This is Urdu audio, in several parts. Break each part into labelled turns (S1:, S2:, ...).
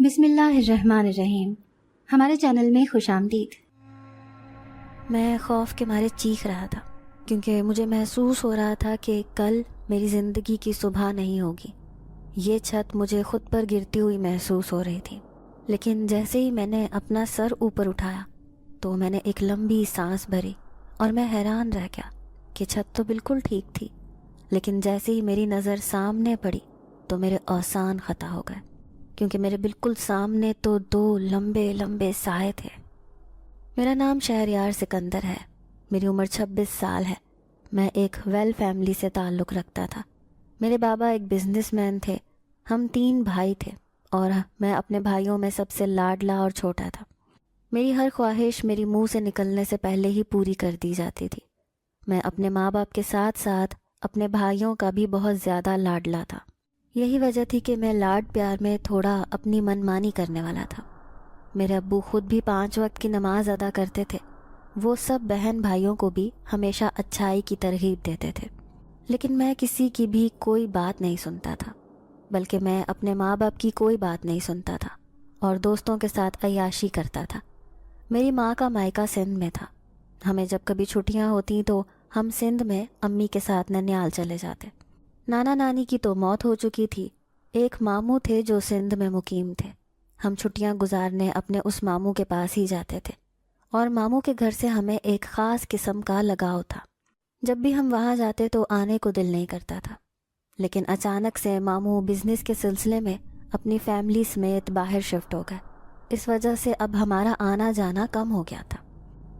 S1: بسم اللہ الرحمن الرحیم۔ ہمارے چینل میں خوش آمدید۔
S2: میں خوف کے مارے چیخ رہا تھا کیونکہ مجھے محسوس ہو رہا تھا کہ کل میری زندگی کی صبح نہیں ہوگی۔ یہ چھت مجھے خود پر گرتی ہوئی محسوس ہو رہی تھی، لیکن جیسے ہی میں نے اپنا سر اوپر اٹھایا تو میں نے ایک لمبی سانس بھری اور میں حیران رہ گیا کہ چھت تو بالکل ٹھیک تھی، لیکن جیسے ہی میری نظر سامنے پڑی تو میرے اوسان خطا ہو گئے، کیونکہ میرے بالکل سامنے تو دو لمبے لمبے سائے تھے۔ میرا نام شہریار سکندر ہے، میری عمر 26 سال ہے۔ میں ایک ویل فیملی سے تعلق رکھتا تھا۔ میرے بابا ایک بزنس مین تھے، ہم 3 بھائی تھے اور میں اپنے بھائیوں میں سب سے لاڈلا اور چھوٹا تھا۔ میری ہر خواہش میری منہ سے نکلنے سے پہلے ہی پوری کر دی جاتی تھی۔ میں اپنے ماں باپ کے ساتھ ساتھ اپنے بھائیوں کا بھی بہت زیادہ لاڈلا تھا۔ یہی وجہ تھی کہ میں لاڈ پیار میں تھوڑا اپنی من مانی کرنے والا تھا۔ میرے ابو خود بھی 5 وقت کی نماز ادا کرتے تھے۔ وہ سب بہن بھائیوں کو بھی ہمیشہ اچھائی کی ترغیب دیتے تھے، لیکن میں کسی کی بھی کوئی بات نہیں سنتا تھا، بلکہ میں اپنے ماں باپ کی کوئی بات نہیں سنتا تھا اور دوستوں کے ساتھ عیاشی کرتا تھا۔ میری ماں کا مائکا سندھ میں تھا۔ ہمیں جب کبھی چھٹیاں ہوتیں تو ہم سندھ میں امی کے ساتھ ننیال چلے جاتے۔ نانا نانی کی تو موت ہو چکی تھی، ایک ماموں تھے جو سندھ میں مقیم تھے۔ ہم چھٹیاں گزارنے اپنے اس ماموں کے پاس ہی جاتے تھے اور ماموں کے گھر سے ہمیں ایک خاص قسم کا لگاؤ تھا۔ جب بھی ہم وہاں جاتے تو آنے کو دل نہیں کرتا تھا، لیکن اچانک سے ماموں بزنس کے سلسلے میں اپنی فیملی سمیت باہر شفٹ ہو گئے۔ اس وجہ سے اب ہمارا آنا جانا کم ہو گیا تھا۔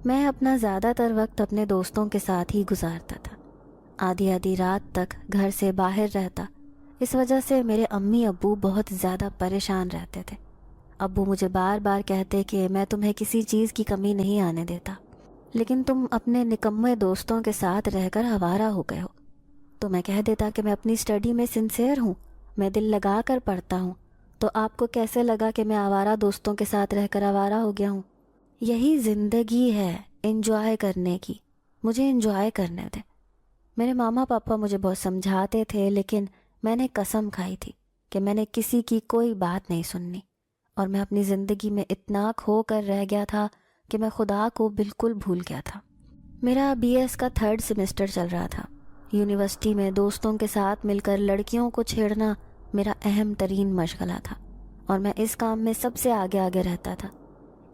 S2: میں اپنا زیادہ تر وقت اپنے دوستوں کے ساتھ ہی گزارتا تھا، آدھی آدھی رات تک گھر سے باہر رہتا۔ اس وجہ سے میرے امی ابو بہت زیادہ پریشان رہتے تھے۔ ابو مجھے بار بار کہتے کہ میں تمہیں کسی چیز کی کمی نہیں آنے دیتا، لیکن تم اپنے نکمے دوستوں کے ساتھ رہ کر آوارہ ہو گئے ہو۔ تو میں کہہ دیتا کہ میں اپنی اسٹڈی میں سنسیئر ہوں، میں دل لگا کر پڑھتا ہوں، تو آپ کو کیسے لگا کہ میں آوارہ دوستوں کے ساتھ رہ کر آوارہ ہو گیا ہوں؟ یہی زندگی ہے انجوائے کرنے کی، مجھے انجوائے کرنے دیں۔ میرے ماما پاپا مجھے بہت سمجھاتے تھے، لیکن میں نے قسم کھائی تھی کہ میں نے کسی کی کوئی بات نہیں سننی، اور میں اپنی زندگی میں اتنا کھو کر رہ گیا تھا کہ میں خدا کو بالکل بھول گیا تھا۔ میرا BS کا 3rd سیمسٹر چل رہا تھا۔ یونیورسٹی میں دوستوں کے ساتھ مل کر لڑکیوں کو چھیڑنا میرا اہم ترین مشغلہ تھا، اور میں اس کام میں سب سے آگے آگے رہتا تھا۔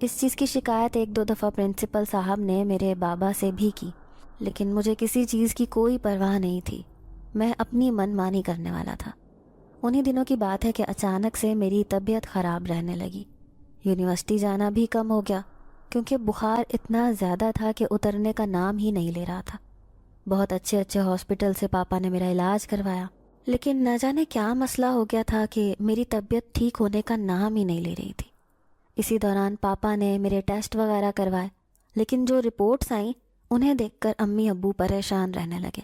S2: اس چیز کی شکایت 1-2 دفعہ پرنسپل صاحب نے میرے بابا سے بھی کی، لیکن مجھے کسی چیز کی کوئی پرواہ نہیں تھی۔ میں اپنی من مانی کرنے والا تھا۔ انہی دنوں کی بات ہے کہ اچانک سے میری طبیعت خراب رہنے لگی۔ یونیورسٹی جانا بھی کم ہو گیا کیونکہ بخار اتنا زیادہ تھا کہ اترنے کا نام ہی نہیں لے رہا تھا۔ بہت اچھے ہاسپٹل سے پاپا نے میرا علاج کروایا، لیکن نہ جانے کیا مسئلہ ہو گیا تھا کہ میری طبیعت ٹھیک ہونے کا نام ہی نہیں لے رہی تھی۔ اسی دوران پاپا نے میرے ٹیسٹ وغیرہ کروائے، لیکن جو رپورٹس آئیں انہیں دیکھ کر امی ابو پریشان رہنے لگے۔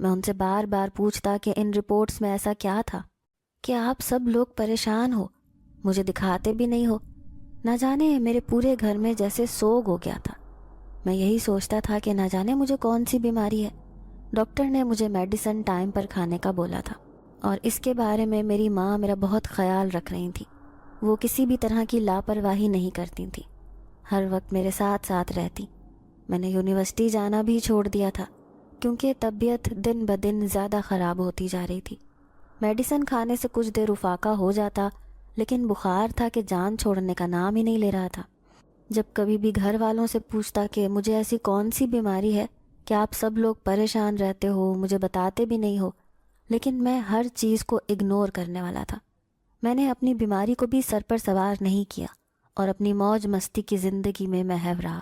S2: میں ان سے بار بار پوچھتا کہ ان رپورٹس میں ایسا کیا تھا کہ آپ سب لوگ پریشان ہو، مجھے دکھاتے بھی نہیں ہو۔ نہ جانے میرے پورے گھر میں جیسے سوگ ہو گیا تھا۔ میں یہی سوچتا تھا کہ نہ جانے مجھے کون سی بیماری ہے۔ ڈاکٹر نے مجھے میڈیسن ٹائم پر کھانے کا بولا تھا، اور اس کے بارے میں میری ماں میرا بہت خیال رکھ رہی تھی۔ وہ کسی بھی طرح کی لاپرواہی نہیں کرتی تھی، ہر وقت میرے ساتھ ساتھ رہتی۔ میں نے یونیورسٹی جانا بھی چھوڑ دیا تھا کیونکہ طبیعت دن بدن زیادہ خراب ہوتی جا رہی تھی۔ میڈیسن کھانے سے کچھ دیر افاقہ ہو جاتا، لیکن بخار تھا کہ جان چھوڑنے کا نام ہی نہیں لے رہا تھا۔ جب کبھی بھی گھر والوں سے پوچھتا کہ مجھے ایسی کون سی بیماری ہے کہ آپ سب لوگ پریشان رہتے ہو، مجھے بتاتے بھی نہیں ہو، لیکن میں ہر چیز کو اگنور کرنے والا تھا۔ میں نے اپنی بیماری کو بھی سر پر سوار نہیں کیا اور اپنی موج مستی کی زندگی میں محو رہا۔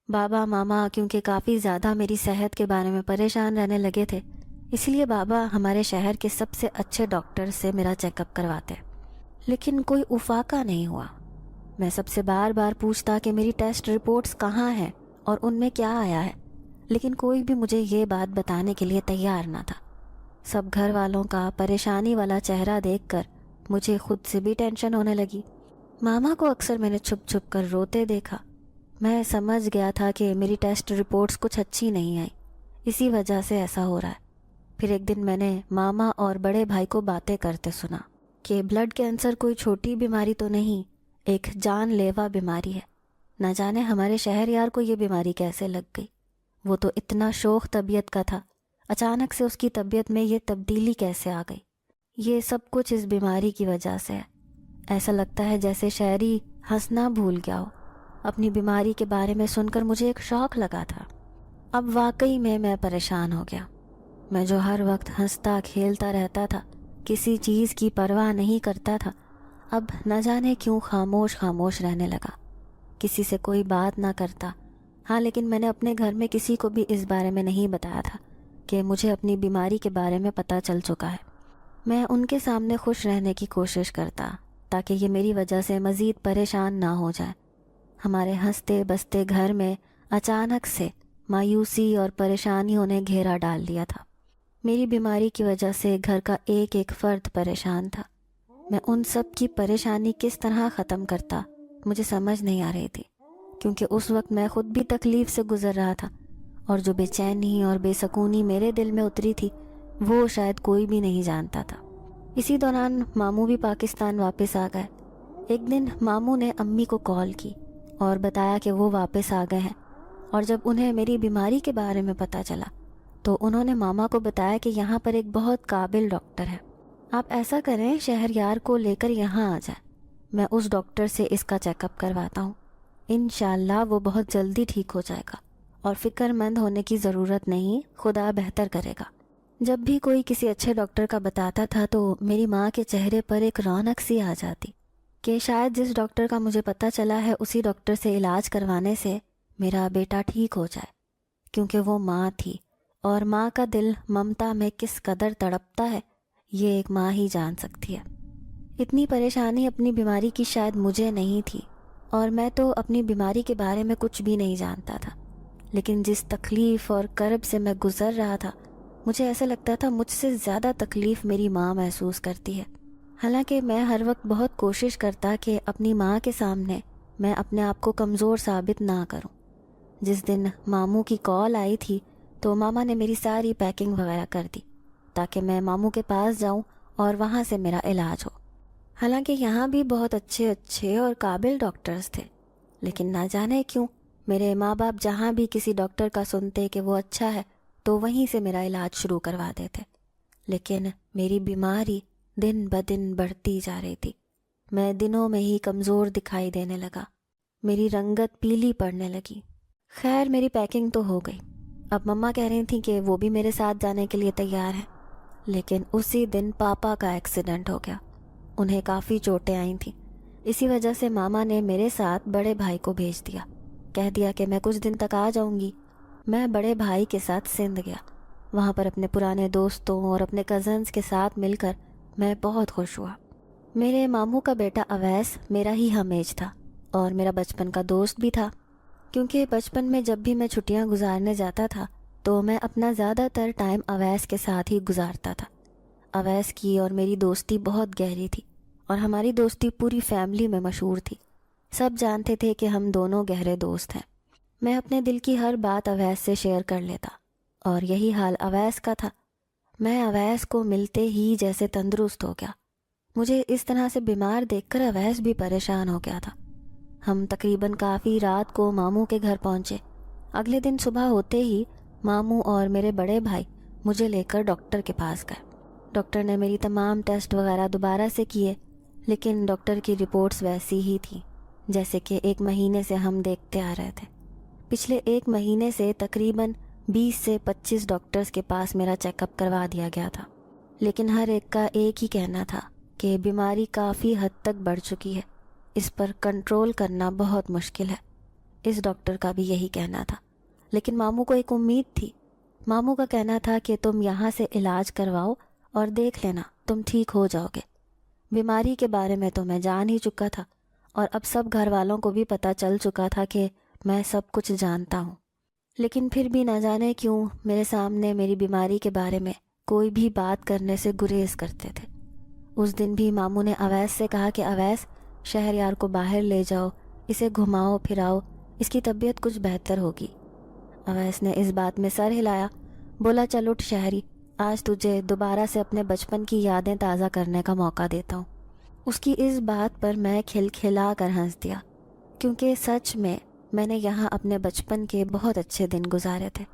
S2: بابا ماما کیونکہ کافی زیادہ میری صحت کے بارے میں پریشان رہنے لگے تھے، اس لیے بابا ہمارے شہر کے سب سے اچھے ڈاکٹر سے میرا چیک اپ کرواتے، لیکن کوئی افاقہ نہیں ہوا۔ میں سب سے بار بار پوچھتا کہ میری ٹیسٹ رپورٹس کہاں ہیں اور ان میں کیا آیا ہے، لیکن کوئی بھی مجھے یہ بات بتانے کے لیے تیار نہ تھا۔ سب گھر والوں کا پریشانی والا چہرہ دیکھ کر مجھے خود سے بھی ٹینشن ہونے لگی۔ ماما کو اکثر میں نے چھپ چھپ کر روتے دیکھا۔ میں سمجھ گیا تھا کہ میری ٹیسٹ رپورٹس کچھ اچھی نہیں آئی، اسی وجہ سے ایسا ہو رہا ہے۔ پھر ایک دن میں نے ماما اور بڑے بھائی کو باتیں کرتے سنا۔ کہ بلڈ کینسر کوئی چھوٹی بیماری تو نہیں، ایک جان لیوا بیماری ہے۔ نہ جانے ہمارے شہریار کو یہ بیماری کیسے لگ گئی۔ وہ تو اتنا شوخ طبیعت کا تھا، اچانک سے اس کی طبیعت میں یہ تبدیلی کیسے آ گئی؟ یہ سب کچھ اس بیماری کی وجہ سے ہے۔ ایسا لگتا ہے جیسے شہری ہنسنا بھول گیا ہو۔ اپنی بیماری کے بارے میں سن کر مجھے ایک شوق لگا تھا۔ اب واقعی میں پریشان ہو گیا۔ میں جو ہر وقت ہنستا کھیلتا رہتا تھا، کسی چیز کی پرواہ نہیں کرتا تھا، اب نہ جانے کیوں خاموش رہنے لگا، کسی سے کوئی بات نہ کرتا۔ ہاں، لیکن میں نے اپنے گھر میں کسی کو بھی اس بارے میں نہیں بتایا تھا کہ مجھے اپنی بیماری کے بارے میں پتہ چل چکا ہے۔ میں ان کے سامنے خوش رہنے کی کوشش کرتا تاکہ یہ میری وجہ سے مزید پریشان نہ ہو جائے۔ ہمارے ہنستے بستے گھر میں اچانک سے مایوسی اور پریشانیوں نے گھیرا ڈال دیا تھا۔ میری بیماری کی وجہ سے گھر کا ایک ایک فرد پریشان تھا۔ میں ان سب کی پریشانی کس طرح ختم کرتا مجھے سمجھ نہیں آ رہی تھی، کیونکہ اس وقت میں خود بھی تکلیف سے گزر رہا تھا، اور جو بے چینی اور بے سکونی میرے دل میں اتری تھی وہ شاید کوئی بھی نہیں جانتا تھا۔ اسی دوران ماموں بھی پاکستان واپس آ گئے۔ ایک دن ماموں نے امی کو کال کی اور بتایا کہ وہ واپس آ گئے ہیں، اور جب انہیں میری بیماری کے بارے میں پتہ چلا تو انہوں نے ماما کو بتایا کہ یہاں پر ایک بہت قابل ڈاکٹر ہے، آپ ایسا کریں شہریار کو لے کر یہاں آ جائیں، میں اس ڈاکٹر سے اس کا چیک اپ کرواتا ہوں، انشاءاللہ وہ بہت جلدی ٹھیک ہو جائے گا، اور فکر مند ہونے کی ضرورت نہیں، خدا بہتر کرے گا۔ جب بھی کوئی کسی اچھے ڈاکٹر کا بتاتا تھا تو میری ماں کے چہرے پر ایک رونق سی آ جاتی کہ شاید جس ڈاکٹر کا مجھے پتہ چلا ہے اسی ڈاکٹر سے علاج کروانے سے میرا بیٹا ٹھیک ہو جائے، کیونکہ وہ ماں تھی، اور ماں کا دل ممتا میں کس قدر تڑپتا ہے یہ ایک ماں ہی جان سکتی ہے۔ اتنی پریشانی اپنی بیماری کی شاید مجھے نہیں تھی، اور میں تو اپنی بیماری کے بارے میں کچھ بھی نہیں جانتا تھا، لیکن جس تکلیف اور کرب سے میں گزر رہا تھا مجھے ایسا لگتا تھا مجھ سے زیادہ تکلیف میری ماں محسوس کرتی ہے۔ حالانکہ میں ہر وقت بہت کوشش کرتا کہ اپنی ماں کے سامنے میں اپنے آپ کو کمزور ثابت نہ کروں۔ جس دن ماموں کی کال آئی تھی تو ماما نے میری ساری پیکنگ وغیرہ کر دی تاکہ میں ماموں کے پاس جاؤں اور وہاں سے میرا علاج ہو۔ حالانکہ یہاں بھی بہت اچھے اور قابل ڈاکٹرز تھے، لیکن نہ جانے کیوں میرے ماں باپ جہاں بھی کسی ڈاکٹر کا سنتے کہ وہ اچھا ہے تو وہیں سے میرا علاج شروع کروا دیتے۔ لیکن میری بیماری دن بدن بڑھتی جا رہی تھی، میں دنوں میں ہی کمزور دکھائی دینے لگا، میری رنگت پیلی پڑنے لگی۔ خیر میری پیکنگ تو ہو گئی، اب مما کہہ رہی تھیں کہ وہ بھی میرے ساتھ جانے کے لیے تیار ہیں، لیکن اسی دن پاپا کا ایکسیڈنٹ ہو گیا، انہیں کافی چوٹیں آئی تھیں۔ اسی وجہ سے ماما نے میرے ساتھ بڑے بھائی کو بھیج دیا، کہہ دیا کہ میں کچھ دن تک آ جاؤں گی۔ میں بڑے بھائی کے ساتھ سندھ گیا، وہاں پر اپنے پرانے دوستوں اور اپنے کزنز کے ساتھ مل کر میں بہت خوش ہوا۔ میرے ماموں کا بیٹا اویس میرا ہی ہم ایج تھا اور میرا بچپن کا دوست بھی تھا، کیونکہ بچپن میں جب بھی میں چھٹیاں گزارنے جاتا تھا تو میں اپنا زیادہ تر ٹائم اویس کے ساتھ ہی گزارتا تھا۔ اویس کی اور میری دوستی بہت گہری تھی، اور ہماری دوستی پوری فیملی میں مشہور تھی، سب جانتے تھے کہ ہم دونوں گہرے دوست ہیں۔ میں اپنے دل کی ہر بات اویس سے شیئر کر لیتا، اور یہی حال اویس کا تھا۔ میں اویس کو ملتے ہی جیسے تندرست ہو گیا۔ مجھے اس طرح سے بیمار دیکھ کر اویس بھی پریشان ہو گیا تھا۔ ہم تقریباً کافی رات کو ماموں کے گھر پہنچے۔ اگلے دن صبح ہوتے ہی ماموں اور میرے بڑے بھائی مجھے لے کر ڈاکٹر کے پاس گئے۔ ڈاکٹر نے میری تمام ٹیسٹ وغیرہ دوبارہ سے کیے، لیکن ڈاکٹر کی رپورٹس ویسی ہی تھیں جیسے کہ 1 مہینے سے ہم دیکھتے آ رہے تھے۔ پچھلے 1 مہینے سے تقریباً 20 سے 25 ڈاکٹرز کے پاس میرا چیک اپ کروا دیا گیا تھا، لیکن ہر ایک کا ایک ہی کہنا تھا کہ بیماری کافی حد تک بڑھ چکی ہے، اس پر کنٹرول کرنا بہت مشکل ہے۔ اس ڈاکٹر کا بھی یہی کہنا تھا، لیکن ماموں کو ایک امید تھی۔ ماموں کا کہنا تھا کہ تم یہاں سے علاج کرواؤ اور دیکھ لینا تم ٹھیک ہو جاؤ گے۔ بیماری کے بارے میں تو میں جان ہی چکا تھا، اور اب سب گھر والوں کو بھی پتہ چل چکا تھا کہ میں سب کچھ جانتا ہوں، لیکن پھر بھی نہ جانے کیوں میرے سامنے میری بیماری کے بارے میں کوئی بھی بات کرنے سے گریز کرتے تھے۔ اس دن بھی ماموں نے اویس سے کہا کہ اویس شہریار کو باہر لے جاؤ، اسے گھماؤ پھراؤ، اس کی طبیعت کچھ بہتر ہوگی۔ اویس نے اس بات میں سر ہلایا، بولا چل اٹھ شہری، آج تجھے دوبارہ سے اپنے بچپن کی یادیں تازہ کرنے کا موقع دیتا ہوں۔ اس کی اس بات پر میں کھلکھلا کر ہنس دیا، کیونکہ سچ میں نے یہاں اپنے بچپن کے بہت اچھے دن گزارے تھے۔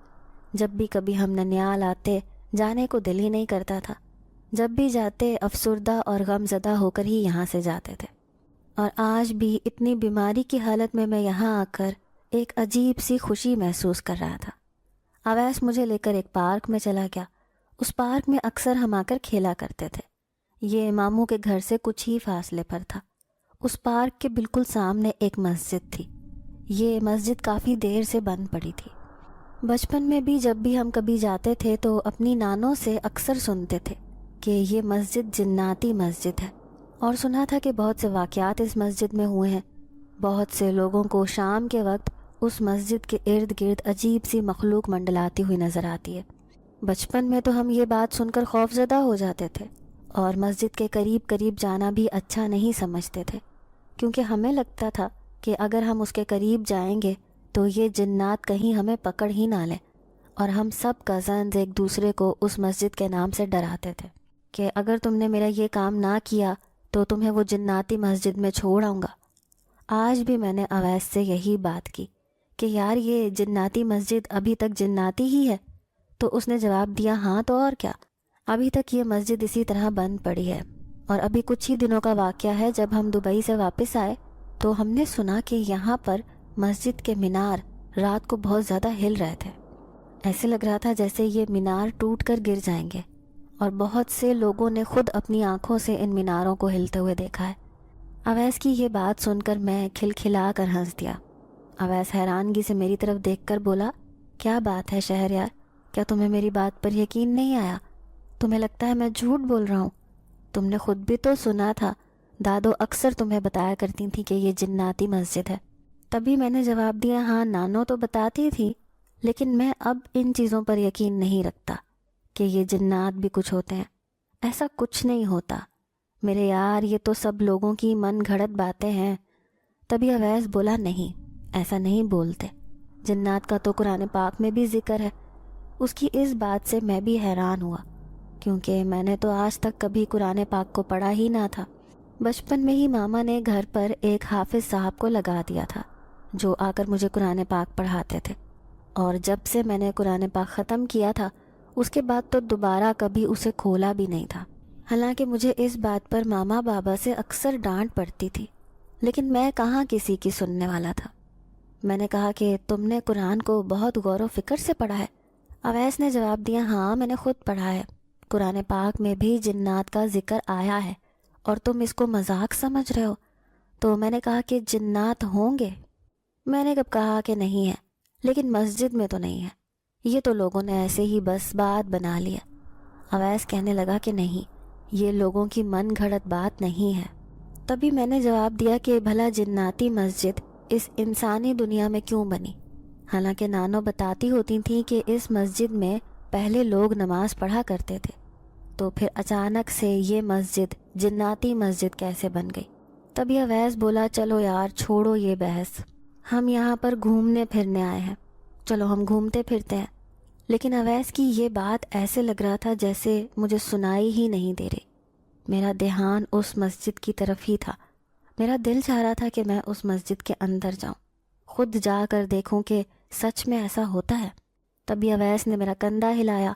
S2: جب بھی کبھی ہم ننیال آتے جانے کو دل ہی نہیں کرتا تھا، جب بھی جاتے افسردہ اور غم زدہ ہو کر ہی یہاں سے جاتے تھے۔ اور آج بھی اتنی بیماری کی حالت میں یہاں آ کر ایک عجیب سی خوشی محسوس کر رہا تھا۔ اویس مجھے لے کر ایک پارک میں چلا گیا۔ اس پارک میں اکثر ہم آ کر کھیلا کرتے تھے۔ یہ ماموں کے گھر سے کچھ ہی فاصلے پر تھا۔ اس پارک کے بالکل سامنے ایک مسجد تھی۔ یہ مسجد کافی دیر سے بند پڑی تھی۔ بچپن میں بھی جب بھی ہم کبھی جاتے تھے تو اپنی نانوں سے اکثر سنتے تھے کہ یہ مسجد جناتی مسجد ہے، اور سنا تھا کہ بہت سے واقعات اس مسجد میں ہوئے ہیں۔ بہت سے لوگوں کو شام کے وقت اس مسجد کے ارد گرد عجیب سی مخلوق منڈلاتی ہوئی نظر آتی ہے۔ بچپن میں تو ہم یہ بات سن کر خوف زدہ ہو جاتے تھے اور مسجد کے قریب قریب جانا بھی اچھا نہیں سمجھتے تھے، کیونکہ ہمیں لگتا تھا کہ اگر ہم اس کے قریب جائیں گے تو یہ جنات کہیں ہمیں پکڑ ہی نہ لیں، اور ہم سب کزنز ایک دوسرے کو اس مسجد کے نام سے ڈراتے تھے کہ اگر تم نے میرا یہ کام نہ کیا تو تمہیں وہ جناتی مسجد میں چھوڑ آؤں گا۔ آج بھی میں نے اویس سے یہی بات کی کہ یار یہ جناتی مسجد ابھی تک جناتی ہی ہے؟ تو اس نے جواب دیا ہاں تو اور کیا، ابھی تک یہ مسجد اسی طرح بند پڑی ہے۔ اور ابھی کچھ ہی دنوں کا واقعہ ہے، جب ہم دبئی سے واپس آئے تو ہم نے سنا کہ یہاں پر مسجد کے مینار رات کو بہت زیادہ ہل رہے تھے۔ ایسے لگ رہا تھا جیسے یہ مینار ٹوٹ کر گر جائیں گے، اور بہت سے لوگوں نے خود اپنی آنکھوں سے ان میناروں کو ہلتے ہوئے دیکھا ہے۔ اویس کی یہ بات سن کر میں کھلکھلا کر ہنس دیا۔ اویس حیرانگی سے میری طرف دیکھ کر بولا، کیا بات ہے شہریار، کیا تمہیں میری بات پر یقین نہیں آیا؟ تمہیں لگتا ہے میں جھوٹ بول رہا ہوں؟ تم نے خود بھی تو سنا تھا، دادو اکثر تمہیں بتایا کرتی تھی کہ یہ جناتی مسجد ہے۔ تبھی میں نے جواب دیا ہاں نانو تو بتاتی تھی، لیکن میں اب ان چیزوں پر یقین نہیں رکھتا کہ یہ جنات بھی کچھ ہوتے ہیں۔ ایسا کچھ نہیں ہوتا میرے یار، یہ تو سب لوگوں کی من گھڑت باتیں ہیں۔ تبھی اویس بولا نہیں، ایسا نہیں بولتے، جنات کا تو قرآن پاک میں بھی ذکر ہے۔ اس کی اس بات سے میں بھی حیران ہوا، کیونکہ میں نے تو آج تک کبھی قرآن پاک کو پڑھا ہی نہ تھا۔ بچپن میں ہی ماما نے گھر پر ایک حافظ صاحب کو لگا دیا تھا جو آ کر مجھے قرآن پاک پڑھاتے تھے، اور جب سے میں نے قرآن پاک ختم کیا تھا اس کے بعد تو دوبارہ کبھی اسے کھولا بھی نہیں تھا۔ حالانکہ مجھے اس بات پر ماما بابا سے اکثر ڈانٹ پڑتی تھی، لیکن میں کہاں کسی کی سننے والا تھا۔ میں نے کہا کہ تم نے قرآن کو بہت غور و فکر سے پڑھا ہے؟ اویس نے جواب دیا ہاں میں نے خود پڑھا ہے، قرآن پاک میں بھی جنات کا ذکر آیا ہے، اور تم اس کو مذاق سمجھ رہے ہو؟ تو میں نے کہا کہ جنات ہوں گے؟ میں نے کب کہا کہ نہیں ہے، لیکن مسجد میں تو نہیں ہے، یہ تو لوگوں نے ایسے ہی بس بات بنا لیا۔ اویس کہنے لگا کہ نہیں، یہ لوگوں کی من گھڑت بات نہیں ہے۔ تبھی میں نے جواب دیا کہ بھلا جناتی مسجد اس انسانی دنیا میں کیوں بنی؟ حالانکہ نانو بتاتی ہوتی تھیں کہ اس مسجد میں پہلے لوگ نماز پڑھا کرتے تھے، تو پھر اچانک سے یہ مسجد جناتی مسجد کیسے بن گئی؟ تبھی اویس بولا چلو یار چھوڑو یہ بحث، ہم یہاں پر گھومنے پھرنے آئے ہیں، چلو ہم گھومتے پھرتے ہیں۔ لیکن اویس کی یہ بات ایسے لگ رہا تھا جیسے مجھے سنائی ہی نہیں دے رہی۔ میرا دھیان اس مسجد کی طرف ہی تھا۔ میرا دل چاہ رہا تھا کہ میں اس مسجد کے اندر جاؤں، خود جا کر دیکھوں کہ سچ میں ایسا ہوتا ہے۔ تبھی اویس نے میرا کندھا ہلایا،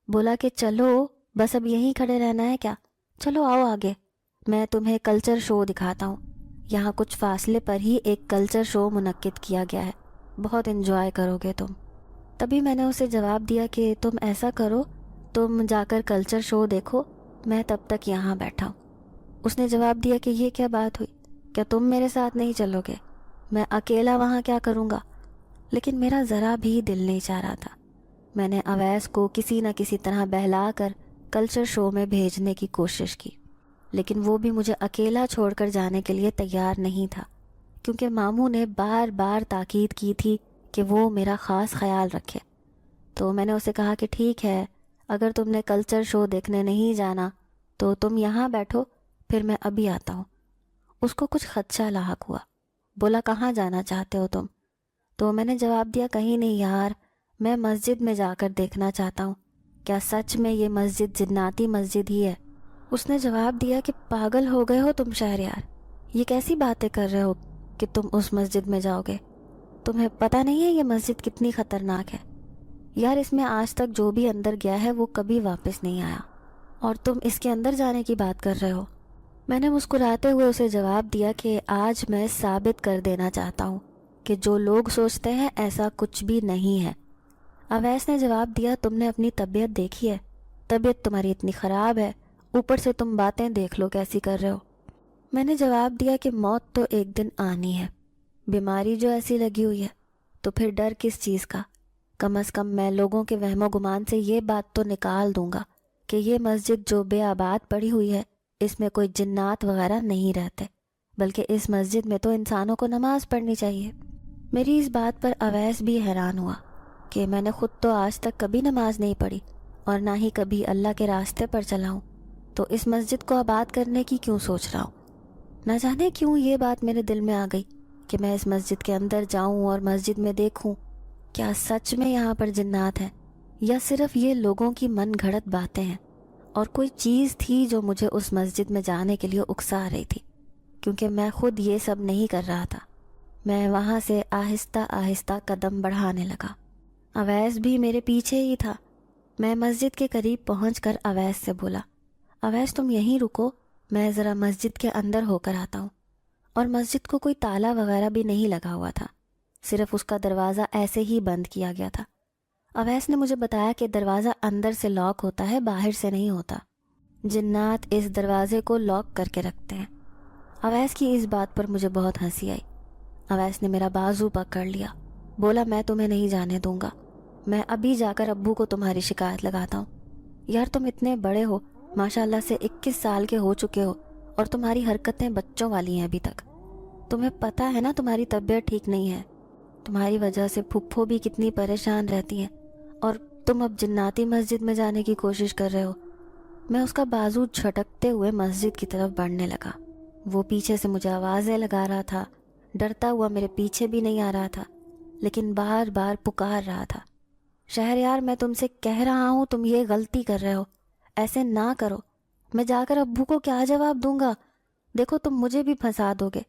S2: بولا کہ چلو بس اب یہیں کھڑے رہنا ہے کیا، چلو آؤ آگے، میں تمہیں کلچر شو دکھاتا ہوں۔ یہاں کچھ فاصلے پر ہی ایک کلچر شو منعقد کیا گیا ہے، بہت انجوائے کرو گے تم۔ تبھی میں نے اسے جواب دیا کہ تم ایسا کرو، تم جا کر کلچر شو دیکھو، میں تب تک یہاں بیٹھا ہوں۔ اس نے جواب دیا کہ یہ کیا بات ہوئی، کیا تم میرے ساتھ نہیں چلو گے؟ میں اکیلا وہاں کیا کروں گا؟ لیکن میرا ذرا بھی دل نہیں چاہ رہا تھا۔ میں نے اویس کو کسی نہ کسی طرح بہلا کر کلچر شو میں بھیجنے کی کوشش کی، لیکن وہ بھی مجھے اکیلا چھوڑ کر جانے کے لیے تیار نہیں تھا، کیونکہ ماموں نے بار بار تاکید کی تھی کہ وہ میرا خاص خیال رکھے۔ تو میں نے اسے کہا کہ ٹھیک ہے، اگر تم نے کلچر شو دیکھنے نہیں جانا تو تم یہاں بیٹھو، پھر میں ابھی آتا ہوں۔ اس کو کچھ خدشہ لاحق ہوا، بولا کہاں جانا چاہتے ہو تم؟ تو میں نے جواب دیا کہیں نہیں یار، میں مسجد میں جا کر دیکھنا چاہتا ہوں، کیا سچ میں یہ مسجد جناتی مسجد ہی ہے؟ اس نے جواب دیا کہ پاگل ہو گئے ہو تم شہریار، یہ کیسی باتیں کر رہے ہو کہ تم اس مسجد میں جاؤ گے؟ تمہیں پتہ نہیں ہے یہ مسجد کتنی خطرناک ہے؟ یار اس میں آج تک جو بھی اندر گیا ہے وہ کبھی واپس نہیں آیا، اور تم اس کے اندر جانے کی بات کر رہے ہو۔ میں نے مسکراتے ہوئے اسے جواب دیا کہ آج میں ثابت کر دینا چاہتا ہوں کہ جو لوگ سوچتے ہیں ایسا کچھ بھی نہیں ہے۔ اویس نے جواب دیا تم نے اپنی طبیعت دیکھی ہے؟ طبیعت تمہاری اتنی خراب ہے، اوپر سے تم باتیں دیکھ لو کیسی کر رہے ہو۔ میں نے جواب دیا کہ موت تو ایک دن آنی ہے، بیماری جو ایسی لگی ہوئی ہے تو پھر ڈر کس چیز کا؟ کم از کم میں لوگوں کے وہم و گمان سے یہ بات تو نکال دوں گا کہ یہ مسجد جو بے آباد پڑی ہوئی ہے اس میں کوئی جنات وغیرہ نہیں رہتے، بلکہ اس مسجد میں تو انسانوں کو نماز پڑھنی چاہیے۔ میری اس بات پر اویس بھی حیران ہوا کہ میں نے خود تو آج تک کبھی نماز نہیں پڑھی اور نہ ہی کبھی اللہ کے راستے پر چلا ہوں، تو اس مسجد کو آباد کرنے کی کیوں سوچ رہا ہوں؟ نہ جانے کیوں یہ بات میرے دل میں آ گئی کہ میں اس مسجد کے اندر جاؤں اور مسجد میں دیکھوں کیا سچ میں یہاں پر جنات ہیں یا صرف یہ لوگوں کی من گھڑت باتیں ہیں، اور کوئی چیز تھی جو مجھے اس مسجد میں جانے کے لیے اکسا رہی تھی، کیونکہ میں خود یہ سب نہیں کر رہا تھا۔ میں وہاں سے آہستہ آہستہ قدم بڑھانے لگا، اویس بھی میرے پیچھے ہی تھا۔ میں مسجد کے قریب پہنچ کر اویس سے بولا، اویس تم یہیں رکو، میں ذرا مسجد کے اندر ہو کر آتا ہوں۔ اور مسجد کو کوئی تالا وغیرہ بھی نہیں لگا ہوا تھا، صرف اس کا دروازہ ایسے ہی بند کیا گیا تھا۔ اویس نے مجھے بتایا کہ دروازہ اندر سے لاک ہوتا ہے، باہر سے نہیں ہوتا، جنات اس دروازے کو لاک کر کے رکھتے ہیں۔ اویس کی اس بات پر مجھے بہت ہنسی آئی۔ اویس نے میرا بازو پکڑ لیا، بولا میں تمہیں نہیں جانے دوں گا، میں ابھی جا کر ابو کو تمہاری شکایت لگاتا ہوں۔ یار تم اتنے بڑے ہو، ماشاءاللہ سے 21 سال کے ہو چکے ہو، اور تمہاری حرکتیں بچوں والی ہیں ابھی تک۔ تمہیں پتہ ہے نا تمہاری طبیعت ٹھیک نہیں ہے، تمہاری وجہ سے پھپھو بھی کتنی پریشان رہتی ہیں، اور تم اب جناتی مسجد میں جانے کی کوشش کر رہے ہو۔ میں اس کا بازو جھٹکتے ہوئے مسجد کی طرف بڑھنے لگا۔ وہ پیچھے سے مجھے آوازیں لگا رہا تھا، ڈرتا ہوا میرے پیچھے بھی نہیں آ رہا تھا، لیکن بار بار پکار رہا تھا، شہریار میں تم سے کہہ رہا ہوں تم یہ غلطی کر رہے ہو، ایسے نہ کرو، میں جا کر ابو کو کیا جواب دوں گا؟ دیکھو تم مجھے بھی پھنسا دو گے۔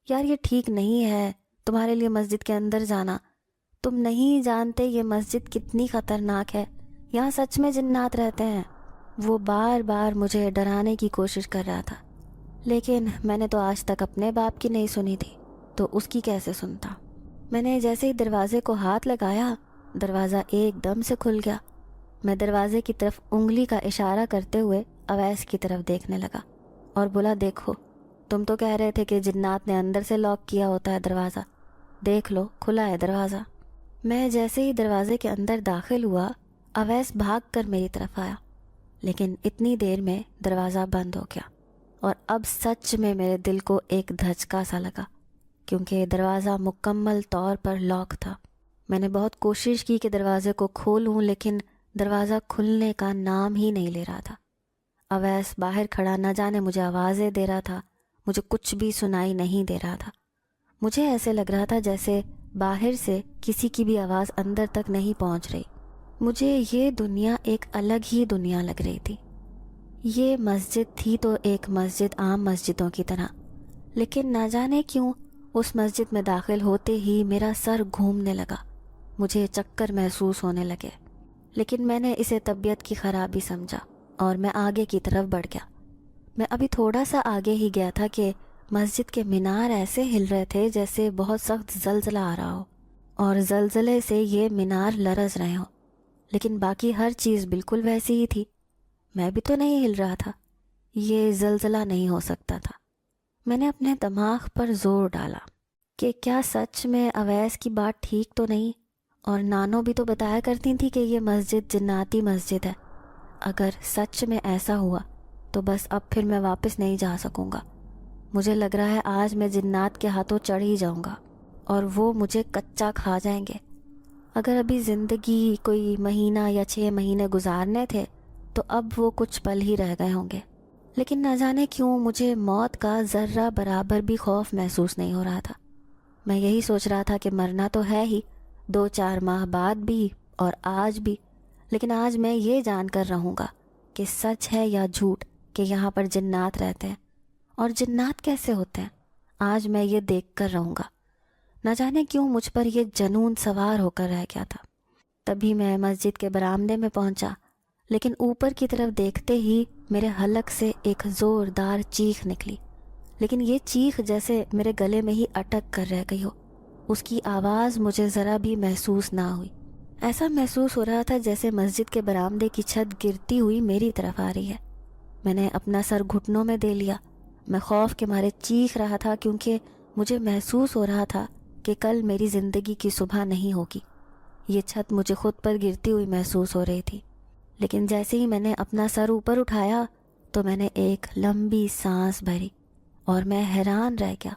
S2: یار یہ ٹھیک نہیں ہے تمہارے لیے مسجد کے اندر جانا، تم نہیں جانتے یہ مسجد کتنی خطرناک ہے، یہاں سچ میں جنات رہتے ہیں۔ وہ بار بار مجھے ڈرانے کی کوشش کر رہا تھا، لیکن میں نے تو آج تک اپنے باپ کی نہیں سنی تھی، تو اس کی کیسے سنتا؟ میں نے جیسے ہی دروازے کو ہاتھ لگایا، دروازہ ایک دم سے کھل گیا۔ میں دروازے کی طرف انگلی کا اشارہ کرتے ہوئے اویس کی طرف دیکھنے لگا اور بولا دیکھو، تم تو کہہ رہے تھے کہ جنات نے اندر سے لاک کیا ہوتا ہے دروازہ، دیکھ لو کھلا ہے دروازہ۔ میں جیسے ہی دروازے کے اندر داخل ہوا، اویس بھاگ کر میری طرف آیا، لیکن اتنی دیر میں دروازہ بند ہو گیا، اور اب سچ میں میرے دل کو ایک دھچکا سا لگا، کیونکہ دروازہ مکمل طور پر لاک تھا۔ میں نے بہت کوشش کی کہ دروازے کو کھولوں، لیکن دروازہ کھلنے کا نام ہی نہیں لے رہا تھا۔ اویس باہر کھڑا نہ جانے مجھے آوازیں دے رہا تھا، مجھے کچھ بھی سنائی نہیں دے رہا تھا۔ مجھے ایسے لگ رہا تھا جیسے باہر سے کسی کی بھی آواز اندر تک نہیں پہنچ رہی۔ مجھے یہ دنیا ایک الگ ہی دنیا لگ رہی تھی۔ یہ مسجد تھی تو ایک مسجد عام مسجدوں کی طرح، لیکن نہ جانے کیوں اس مسجد میں داخل ہوتے ہی میرا سر گھومنے لگا، مجھے چکر محسوس ہونے لگے، لیکن میں نے اسے طبیعت کی خرابی سمجھا اور میں آگے کی طرف بڑھ گیا۔ میں ابھی تھوڑا سا آگے ہی گیا تھا کہ مسجد کے مینار ایسے ہل رہے تھے جیسے بہت سخت زلزلہ آ رہا ہو، اور زلزلے سے یہ مینار لرز رہے ہوں، لیکن باقی ہر چیز بالکل ویسی ہی تھی۔ میں بھی تو نہیں ہل رہا تھا، یہ زلزلہ نہیں ہو سکتا تھا۔ میں نے اپنے دماغ پر زور ڈالا کہ کیا سچ میں اویس کی بات ٹھیک تو نہیں، اور نانو بھی تو بتایا کرتی تھی کہ یہ مسجد جناتی مسجد ہے۔ اگر سچ میں ایسا ہوا تو بس اب پھر میں واپس نہیں جا سکوں گا۔ مجھے لگ رہا ہے آج میں جنات کے ہاتھوں چڑھ ہی جاؤں گا اور وہ مجھے کچا کھا جائیں گے۔ اگر ابھی زندگی کوئی مہینہ یا 6 مہینے گزارنے تھے تو اب وہ کچھ پل ہی رہ گئے ہوں گے، لیکن نہ جانے کیوں مجھے موت کا ذرہ برابر بھی خوف محسوس نہیں ہو رہا تھا۔ میں یہی سوچ رہا تھا کہ مرنا تو ہے ہی، 2-4 ماہ بعد بھی اور آج بھی، لیکن آج میں یہ جان کر رہوں گا کہ سچ ہے یا جھوٹ کہ یہاں پر جنات رہتے ہیں، اور جنات کیسے ہوتے ہیں آج میں یہ دیکھ کر رہوں گا۔ نہ جانے کیوں مجھ پر یہ جنون سوار ہو کر رہ گیا تھا۔ تبھی میں مسجد کے برآمدے میں پہنچا، لیکن اوپر کی طرف دیکھتے ہی میرے حلق سے ایک زوردار چیخ نکلی، لیکن یہ چیخ جیسے میرے گلے میں ہی اٹک کر رہ گئی ہو۔ اس کی آواز مجھے ذرا بھی محسوس نہ ہوئی۔ ایسا محسوس ہو رہا تھا جیسے مسجد کے برآمدے کی چھت گرتی ہوئی میری طرف آ رہی ہے۔ میں نے اپنا سر گھٹنوں میں دے لیا۔ میں خوف کے مارے چیخ رہا تھا، کیونکہ مجھے محسوس ہو رہا تھا کہ کل میری زندگی کی صبح نہیں ہوگی۔ یہ چھت مجھے خود پر گرتی ہوئی محسوس ہو رہی تھی، لیکن جیسے ہی میں نے اپنا سر اوپر اٹھایا تو میں نے ایک لمبی سانس بھری، اور میں حیران رہ گیا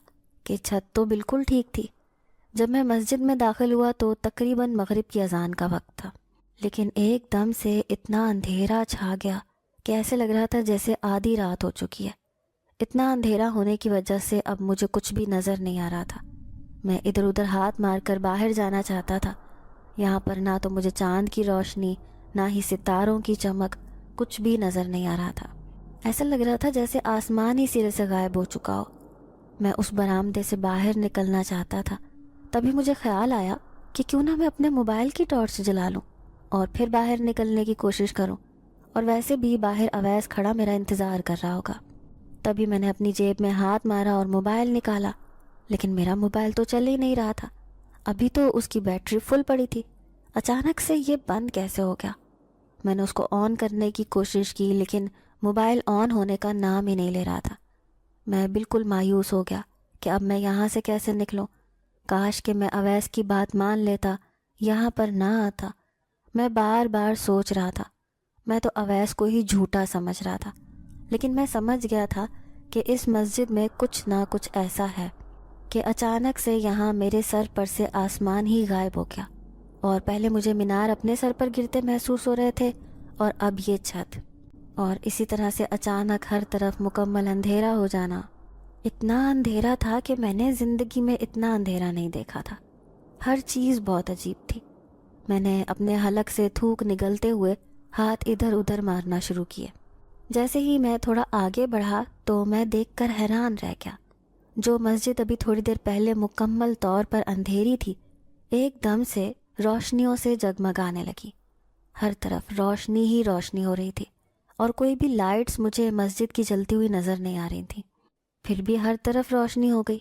S2: کہ چھت تو بالکل ٹھیک تھی۔ جب میں مسجد میں داخل ہوا تو تقریباً مغرب کی اذان کا وقت تھا، لیکن ایک دم سے اتنا اندھیرا چھا گیا کہ ایسے لگ رہا تھا جیسے آدھی رات ہو چکی ہے۔ اتنا اندھیرا ہونے کی وجہ سے اب مجھے کچھ بھی نظر نہیں آ رہا تھا۔ میں ادھر ادھر ہاتھ مار کر باہر جانا چاہتا تھا۔ یہاں پر نہ تو مجھے چاند کی روشنی، نہ ہی ستاروں کی چمک، کچھ بھی نظر نہیں آ رہا تھا۔ ایسا لگ رہا تھا جیسے آسمان ہی سرے سے غائب ہو چکا ہو۔ میں اس برآمدے سے باہر نکلنا چاہتا تھا، تبھی مجھے خیال آیا کہ کیوں نہ میں اپنے موبائل کی ٹارچ جلا لوں اور پھر باہر نکلنے کی کوشش کروں، اور ویسے بھی باہر اویس کھڑا میرا انتظار کر رہا ہوگا۔ تبھی میں نے اپنی جیب میں ہاتھ مارا اور موبائل نکالا، لیکن میرا موبائل تو چل ہی نہیں رہا تھا، ابھی تو اس کی بیٹری فل پڑی تھی۔ اچانک سے یہ بند کیسے ہو گیا؟ میں نے اس کو آن کرنے کی کوشش کی، لیکن موبائل آن ہونے کا نام ہی نہیں لے رہا تھا۔ میں بالکل مایوس ہو گیا کہ اب میں یہاں سے کیسے نکلوں۔ کاش کہ میں اویس کی بات مان لیتا، یہاں پر نہ آتا۔ میں بار بار سوچ رہا تھا، میں تو اویس کو ہی جھوٹا سمجھ رہا تھا، لیکن میں سمجھ گیا تھا کہ اس مسجد میں کچھ نہ کچھ ایسا ہے کہ اچانک سے یہاں میرے سر پر سے آسمان ہی غائب ہو گیا، اور پہلے مجھے مینار اپنے سر پر گرتے محسوس ہو رہے تھے، اور اب یہ چھت، اور اسی طرح سے اچانک ہر طرف مکمل اندھیرا ہو جانا۔ اتنا اندھیرا تھا کہ میں نے زندگی میں اتنا اندھیرا نہیں دیکھا تھا۔ ہر چیز بہت عجیب تھی۔ میں نے اپنے حلق سے تھوک نگلتے ہوئے ہاتھ ادھر ادھر مارنا شروع کیے۔ جیسے ہی میں تھوڑا آگے بڑھا تو میں دیکھ کر حیران رہ گیا۔ جو مسجد ابھی تھوڑی دیر پہلے مکمل طور پر اندھیری تھی، ایک دم سے روشنیوں سے جگمگانے لگی۔ ہر طرف روشنی ہی روشنی ہو رہی تھی، اور کوئی بھی لائٹس مجھے مسجد کی جلتی ہوئی نظر نہیں آ رہی تھیں۔ پھر بھی ہر طرف روشنی ہو گئی،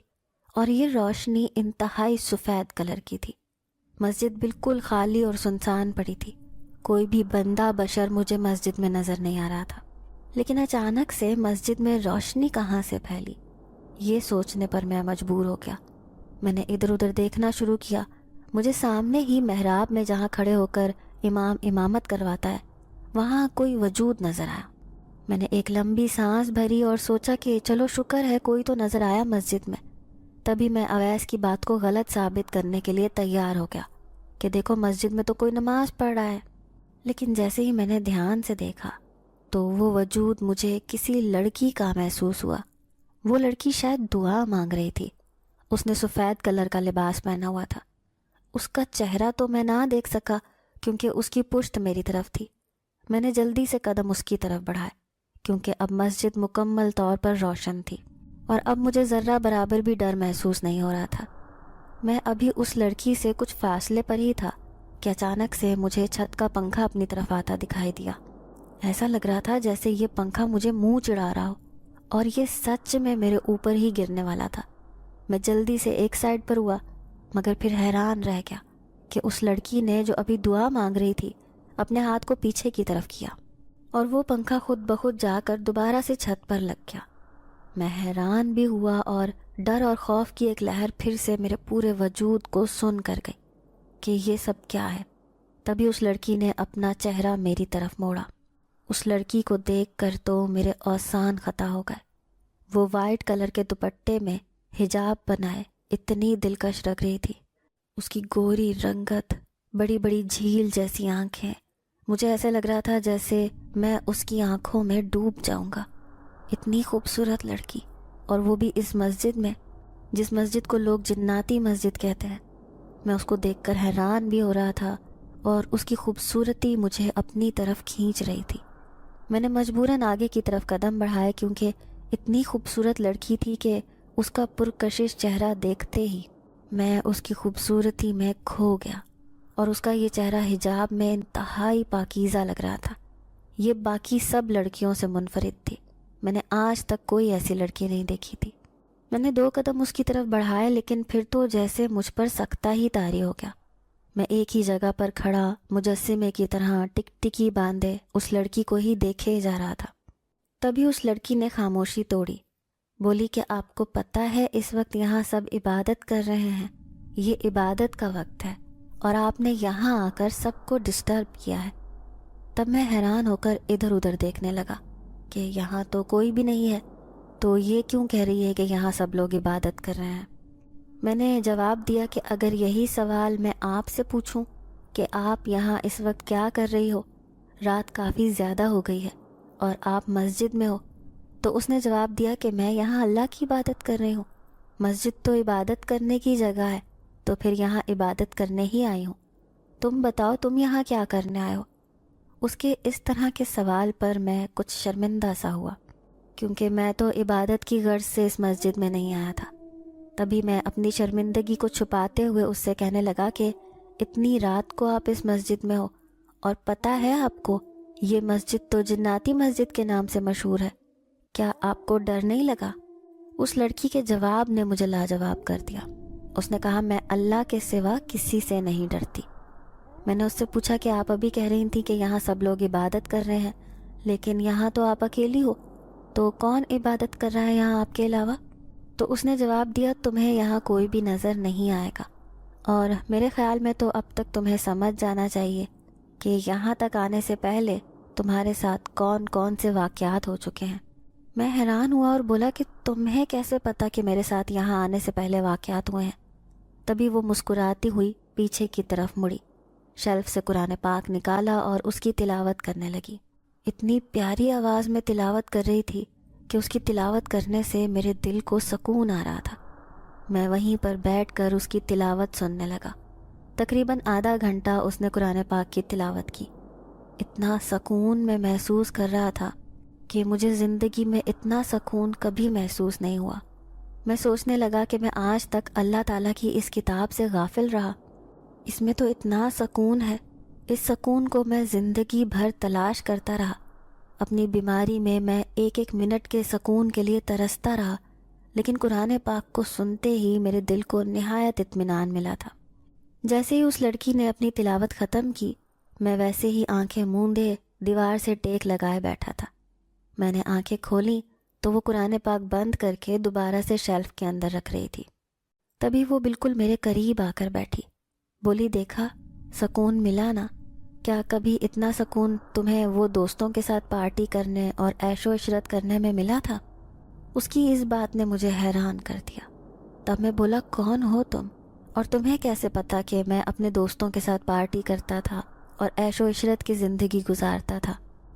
S2: اور یہ روشنی انتہائی سفید کلر کی تھی۔ مسجد بالکل خالی اور سنسان پڑی تھی، کوئی بھی بندہ بشر مجھے مسجد میں نظر نہیں آ رہا تھا۔ لیکن اچانک سے مسجد میں روشنی کہاں سے پھیلی، یہ سوچنے پر میں مجبور ہو گیا۔ میں نے ادھر ادھر دیکھنا شروع کیا۔ مجھے سامنے ہی محراب میں جہاں کھڑے ہو کر امام امامت کرواتا ہے، وہاں کوئی وجود نظر آیا۔ میں نے ایک لمبی سانس بھری اور سوچا کہ چلو شکر ہے کوئی تو نظر آیا مسجد میں۔ تبھی میں اویس کی بات کو غلط ثابت کرنے کے لیے تیار ہو گیا کہ دیکھو مسجد میں تو کوئی نماز پڑھ رہا ہے۔ لیکن جیسے ہی میں نے دھیان سے دیکھا تو وہ وجود مجھے کسی لڑکی کا محسوس ہوا۔ وہ لڑکی شاید دعا مانگ رہی تھی۔ اس نے سفید کلر کا لباس پہنا ہوا تھا۔ اس کا چہرہ تو میں نہ دیکھ سکا کیونکہ اس کی پشت میری طرف تھی۔ میں نے جلدی سے قدم اس کی طرف بڑھائے، کیونکہ اب مسجد مکمل طور پر روشن تھی، اور اب مجھے ذرہ برابر بھی ڈر محسوس نہیں ہو رہا تھا۔ میں ابھی اس لڑکی سے کچھ فاصلے پر ہی تھا کہ اچانک سے مجھے چھت کا پنکھا اپنی طرف آتا دکھائی دیا۔ ایسا لگ رہا تھا جیسے یہ پنکھا مجھے منہ چڑھا رہا ہو، اور یہ سچ میں میرے اوپر ہی گرنے والا تھا۔ میں جلدی سے ایک سائڈ پر ہوا، مگر پھر حیران رہ گیا کہ اس لڑکی نے جو ابھی دعا مانگ رہی تھی اپنے ہاتھ کو پیچھے کی طرف کیا، اور وہ پنکھا خود بخود جا کر دوبارہ سے چھت پر لگ گیا۔ میں حیران بھی ہوا، اور ڈر اور خوف کی ایک لہر پھر سے میرے پورے وجود کو سن کر گئی کہ یہ سب کیا ہے۔ تبھی اس لڑکی نے اپنا چہرہ میری طرف موڑا۔ اس لڑکی کو دیکھ کر تو میرے اوسان خطا ہو گئے۔ وہ وائٹ کلر کے دوپٹے میں حجاب بنائے اتنی دلکش لگ رہی تھی۔ اس کی گوری رنگت، بڑی بڑی جھیل جیسی آنکھیں، مجھے ایسے لگ رہا تھا جیسے میں اس کی آنکھوں میں ڈوب جاؤں گا۔ اتنی خوبصورت لڑکی، اور وہ بھی اس مسجد میں، جس مسجد کو لوگ جناتی مسجد کہتے ہیں۔ میں اس کو دیکھ کر حیران بھی ہو رہا تھا، اور اس کی خوبصورتی مجھے اپنی طرف کھینچ رہی تھی۔ میں نے مجبوراً آگے کی طرف قدم بڑھائے کیونکہ اتنی خوبصورت لڑکی تھی کہ اس کا پرکشش چہرہ دیکھتے ہی میں اس کی خوبصورتی میں کھو گیا، اور اس کا یہ چہرہ حجاب میں انتہائی پاکیزہ لگ رہا تھا۔ یہ باقی سب لڑکیوں سے منفرد تھی، میں نے آج تک کوئی ایسی لڑکی نہیں دیکھی تھی۔ میں نے 2 قدم اس کی طرف بڑھائے، لیکن پھر تو جیسے مجھ پر سکتہ ہی طاری ہو گیا۔ میں ایک ہی جگہ پر کھڑا مجسمے کی طرح ٹک ٹکی باندھے اس لڑکی کو ہی دیکھے جا رہا تھا۔ تبھی اس لڑکی نے خاموشی توڑی، بولی کہ آپ کو پتہ ہے اس وقت یہاں سب عبادت کر رہے ہیں، یہ عبادت کا وقت ہے، اور آپ نے یہاں آ کر سب کو ڈسٹرب کیا ہے۔ تب میں حیران ہو کر ادھر ادھر دیکھنے لگا کہ یہاں تو کوئی بھی نہیں ہے، تو یہ کیوں کہہ رہی ہے کہ یہاں سب لوگ عبادت کر رہے ہیں؟ میں نے جواب دیا کہ اگر یہی سوال میں آپ سے پوچھوں کہ آپ یہاں اس وقت کیا کر رہی ہو، رات کافی زیادہ ہو گئی ہے اور آپ مسجد میں ہو، تو اس نے جواب دیا کہ میں یہاں اللہ کی عبادت کر رہی ہوں، مسجد تو عبادت کرنے کی جگہ ہے، تو پھر یہاں عبادت کرنے ہی آئی ہوں، تم بتاؤ تم یہاں کیا کرنے آئے ہو؟ اس کے اس طرح کے سوال پر میں کچھ شرمندہ سا ہوا، کیونکہ میں تو عبادت کی غرض سے اس مسجد میں نہیں آیا تھا۔ تبھی میں اپنی شرمندگی کو چھپاتے ہوئے اس سے کہنے لگا کہ اتنی رات کو آپ اس مسجد میں ہو، اور پتہ ہے آپ کو یہ مسجد تو جناتی مسجد کے نام سے مشہور ہے، کیا آپ کو ڈر نہیں لگا؟ اس لڑکی کے جواب نے مجھے لاجواب کر دیا۔ اس نے کہا میں اللہ کے سوا کسی سے نہیں ڈرتی۔ میں نے اس سے پوچھا کہ آپ ابھی کہہ رہی تھیں کہ یہاں سب لوگ عبادت کر رہے ہیں، لیکن یہاں تو آپ اکیلی ہو، تو کون عبادت کر رہا ہے یہاں آپ کے علاوہ؟ تو اس نے جواب دیا تمہیں یہاں کوئی بھی نظر نہیں آئے گا، اور میرے خیال میں تو اب تک تمہیں سمجھ جانا چاہیے کہ یہاں تک آنے سے پہلے تمہارے ساتھ کون کون سے واقعات ہو چکے ہیں۔ میں حیران ہوا اور بولا کہ تمہیں کیسے پتا کہ میرے ساتھ یہاں آنے سے پہلے واقعات ہوئے ہیں؟ تبھی وہ مسکراتی ہوئی پیچھے کی طرف مڑی، شیلف سے قرآن پاک نکالا اور اس کی تلاوت کرنے لگی۔ اتنی پیاری آواز میں تلاوت کر رہی تھی کہ اس کی تلاوت کرنے سے میرے دل کو سکون آ رہا تھا۔ میں وہیں پر بیٹھ کر اس کی تلاوت سننے لگا۔ تقریباً آدھا گھنٹہ اس نے قرآن پاک کی تلاوت کی۔ اتنا سکون میں محسوس کر رہا تھا کہ مجھے زندگی میں اتنا سکون کبھی محسوس نہیں ہوا۔ میں سوچنے لگا کہ میں آج تک اللہ تعالیٰ کی اس کتاب سے غافل رہا، اس میں تو اتنا سکون ہے، اس سکون کو میں زندگی بھر تلاش کرتا رہا۔ اپنی بیماری میں ایک ایک منٹ کے سکون کے لیے ترستا رہا، لیکن قرآن پاک کو سنتے ہی میرے دل کو نہایت اطمینان ملا تھا۔ جیسے ہی اس لڑکی نے اپنی تلاوت ختم کی، میں ویسے ہی آنکھیں موندے دیوار سے ٹیک لگائے بیٹھا تھا۔ میں نے آنکھیں کھولیں تو وہ قرآن پاک بند کر کے دوبارہ سے شیلف کے اندر رکھ رہی تھی۔ تبھی وہ بالکل میرے قریب آ کر بیٹھی، بولی دیکھا سکون ملا نا؟ کیا کبھی اتنا سکون تمہیں وہ دوستوں کے ساتھ پارٹی کرنے اور عیش و عشرت کرنے میں ملا تھا؟ اس کی اس بات نے مجھے حیران کر دیا۔ تب میں بولا کون ہو تم، اور تمہیں کیسے پتا کہ میں اپنے دوستوں کے ساتھ پارٹی کرتا تھا اور عیش و عشرت کی زندگی گزارتا تھا؟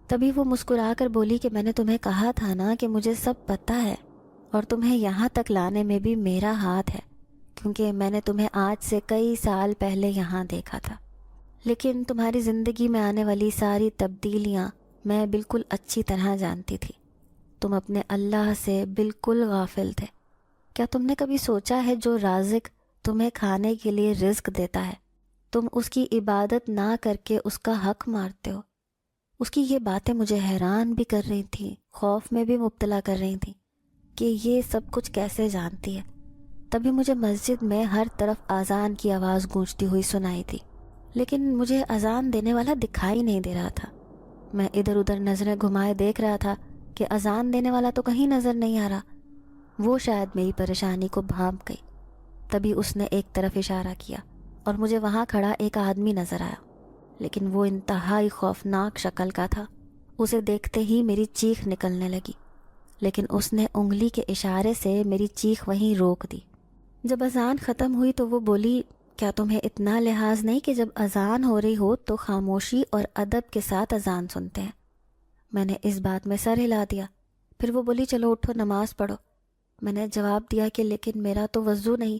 S2: تبھی وہ مسکرا کر بولی کہ میں نے تمہیں کہا تھا نا کہ مجھے سب پتہ ہے، اور تمہیں یہاں تک لانے میں بھی میرا ہاتھ ہے، کیونکہ میں نے تمہیں آج سے کئی سال پہلے یہاں دیکھا تھا۔ لیکن تمہاری زندگی میں آنے والی ساری تبدیلیاں میں بالکل اچھی طرح جانتی تھی۔ تم اپنے اللہ سے بالکل غافل تھے۔ کیا تم نے کبھی سوچا ہے جو رازق تمہیں کھانے کے لیے رزق دیتا ہے، تم اس کی عبادت نہ کر کے اس کا حق مارتے ہو؟ اس کی یہ باتیں مجھے حیران بھی کر رہی تھیں، خوف میں بھی مبتلا کر رہی تھیں کہ یہ سب کچھ کیسے جانتی ہے۔ تبھی مجھے مسجد میں ہر طرف اذان کی آواز گونجتی ہوئی سنائی تھی، لیکن مجھے اذان دینے والا دکھائی نہیں دے رہا تھا۔ میں ادھر ادھر نظریں گھمائے دیکھ رہا تھا کہ اذان دینے والا تو کہیں نظر نہیں آ رہا۔ وہ شاید میری پریشانی کو بھانپ گئی۔ تبھی اس نے ایک طرف اشارہ کیا اور مجھے وہاں کھڑا ایک آدمی نظر آیا، لیکن وہ انتہائی خوفناک شکل کا تھا۔ اسے دیکھتے ہی میری چیخ نکلنے لگی، لیکن اس نے انگلی کے اشارے سے میری چیخ وہیں روک دی۔ جب اذان ختم ہوئی تو وہ بولی کیا تمہیں اتنا لحاظ نہیں کہ جب اذان ہو رہی ہو تو خاموشی اور ادب کے ساتھ اذان سنتے ہیں؟ میں نے اس بات میں سر ہلا دیا۔ پھر وہ بولی چلو اٹھو نماز پڑھو۔ میں نے جواب دیا کہ لیکن میرا تو وضو نہیں۔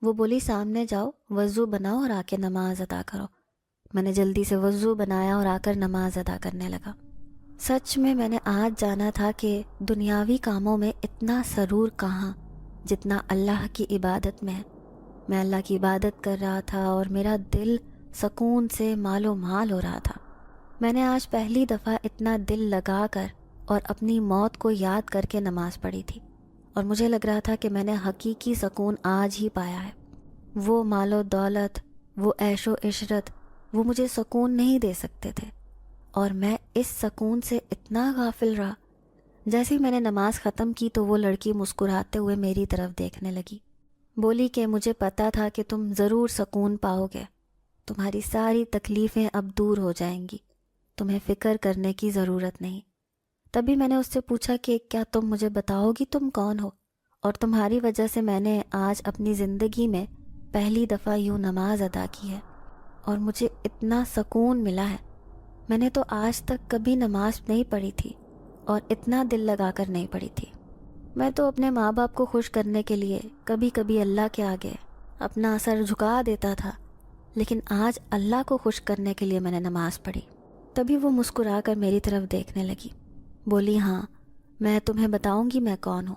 S2: وہ بولی سامنے جاؤ، وضو بناؤ اور آ کے نماز ادا کرو۔ میں نے جلدی سے وضو بنایا اور آ کر نماز ادا کرنے لگا۔ سچ میں نے آج جانا تھا کہ دنیاوی کاموں میں اتنا سرور کہاں جتنا اللہ کی عبادت میں ہے۔ میں اللہ کی عبادت کر رہا تھا اور میرا دل سکون سے مال و مال ہو رہا تھا۔ میں نے آج پہلی دفعہ اتنا دل لگا کر اور اپنی موت کو یاد کر کے نماز پڑھی تھی، اور مجھے لگ رہا تھا کہ میں نے حقیقی سکون آج ہی پایا ہے۔ وہ مال و دولت، وہ عیش و عشرت، وہ مجھے سکون نہیں دے سکتے تھے، اور میں اس سکون سے اتنا غافل رہا۔ جیسے ہی میں نے نماز ختم کی تو وہ لڑکی مسکراتے ہوئے میری طرف دیکھنے لگی، بولی کہ مجھے پتا تھا کہ تم ضرور سکون پاؤ گے، تمہاری ساری تکلیفیں اب دور ہو جائیں گی، تمہیں فکر کرنے کی ضرورت نہیں۔ تبھی میں نے اس سے پوچھا کہ کیا تم مجھے بتاؤ گی تم کون ہو، اور تمہاری وجہ سے میں نے آج اپنی زندگی میں پہلی دفعہ یوں نماز ادا کی ہے اور مجھے اتنا سکون ملا ہے۔ میں نے تو آج تک کبھی نماز نہیں پڑھی تھی اور اتنا دل لگا کر نہیں پڑھی تھی۔ میں تو اپنے ماں باپ کو خوش کرنے کے لیے کبھی کبھی اللہ کے آگے اپنا سر جھکا دیتا تھا، لیکن آج اللہ کو خوش کرنے کے لیے میں نے نماز پڑھی۔ تبھی وہ مسکرا کر میری طرف دیکھنے لگی، بولی ہاں میں تمہیں بتاؤں گی میں کون ہوں۔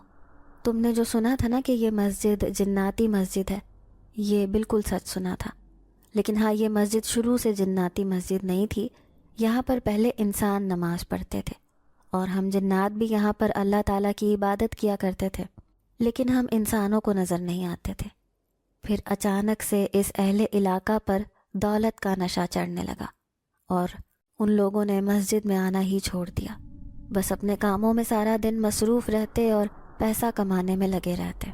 S2: تم نے جو سنا تھا نا کہ یہ مسجد جناتی مسجد ہے، یہ بالکل سچ سنا تھا، لیکن ہاں یہ مسجد شروع سے جناتی مسجد نہیں تھی۔ یہاں پر پہلے انسان نماز پڑھتے تھے اور ہم جنات بھی یہاں پر اللہ تعالیٰ کی عبادت کیا کرتے تھے، لیکن ہم انسانوں کو نظر نہیں آتے تھے۔ پھر اچانک سے اس اہل علاقہ پر دولت کا نشہ چڑھنے لگا اور ان لوگوں نے مسجد میں آنا ہی چھوڑ دیا، بس اپنے کاموں میں سارا دن مصروف رہتے اور پیسہ کمانے میں لگے رہتے،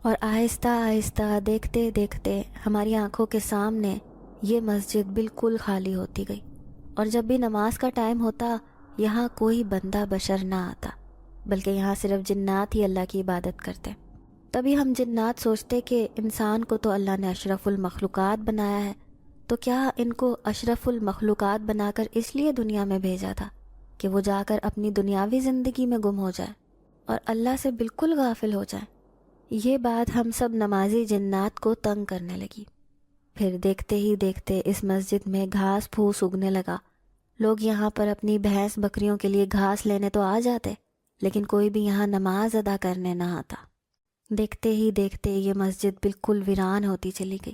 S2: اور آہستہ آہستہ دیکھتے دیکھتے ہماری آنکھوں کے سامنے یہ مسجد بالکل خالی ہوتی گئی، اور جب بھی نماز کا ٹائم ہوتا یہاں کوئی بندہ بشر نہ آتا، بلکہ یہاں صرف جنات ہی اللہ کی عبادت کرتے۔ تبھی ہم جنات سوچتے کہ انسان کو تو اللہ نے اشرف المخلوقات بنایا ہے، تو کیا ان کو اشرف المخلوقات بنا کر اس لیے دنیا میں بھیجا تھا کہ وہ جا کر اپنی دنیاوی زندگی میں گم ہو جائے اور اللہ سے بالکل غافل ہو جائے؟ یہ بات ہم سب نمازی جنات کو تنگ کرنے لگی۔ پھر دیکھتے ہی دیکھتے اس مسجد میں گھاس پھوس اگنے لگا۔ لوگ یہاں پر اپنی بھینس بکریوں کے لیے گھاس لینے تو آ جاتے، لیکن کوئی بھی یہاں نماز ادا کرنے نہ آتا۔ دیکھتے ہی دیکھتے یہ مسجد بالکل ویران ہوتی چلی گئی۔